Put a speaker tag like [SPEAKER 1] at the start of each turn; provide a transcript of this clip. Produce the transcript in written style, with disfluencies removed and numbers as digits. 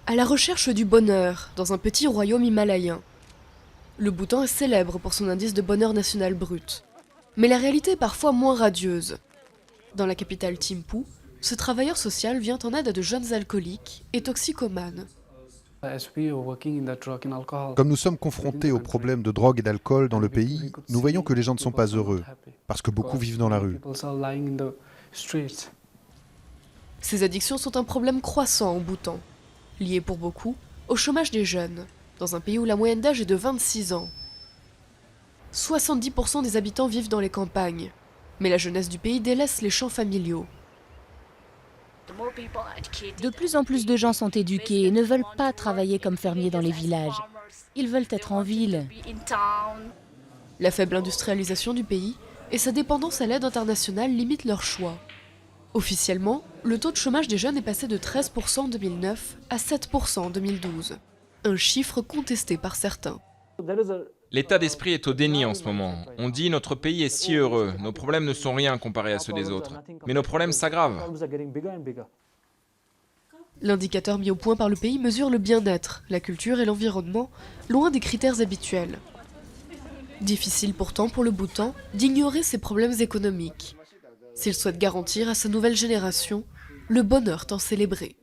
[SPEAKER 1] À la recherche du bonheur, dans un petit royaume himalayen. Le Bhoutan est célèbre pour son indice de bonheur national brut. Mais la réalité est parfois moins radieuse. Dans la capitale Thimphu, ce travailleur social vient en aide à de jeunes alcooliques et toxicomanes.
[SPEAKER 2] Comme nous sommes confrontés aux problèmes de drogue et d'alcool dans le pays, nous voyons que les gens ne sont pas heureux, parce que beaucoup vivent dans la rue.
[SPEAKER 1] Ces addictions sont un problème croissant au Bhoutan, lié pour beaucoup au chômage des jeunes, dans un pays où la moyenne d'âge est de 26 ans. 70% des habitants vivent dans les campagnes, mais la jeunesse du pays délaisse les champs familiaux.
[SPEAKER 3] De plus en plus de gens sont éduqués et ne veulent pas travailler comme fermiers dans les villages. Ils veulent être en ville.
[SPEAKER 1] La faible industrialisation du pays et sa dépendance à l'aide internationale limitent leur choix. Officiellement, le taux de chômage des jeunes est passé de 13% en 2009 à 7% en 2012. Un chiffre contesté par certains.
[SPEAKER 4] L'état d'esprit est au déni en ce moment. On dit notre pays est si heureux, nos problèmes ne sont rien comparés à ceux des autres. Mais nos problèmes s'aggravent.
[SPEAKER 1] L'indicateur mis au point par le pays mesure le bien-être, la culture et l'environnement, loin des critères habituels. Difficile pourtant pour le Bhoutan d'ignorer ses problèmes économiques, s'il souhaite garantir à sa nouvelle génération le bonheur tant célébré.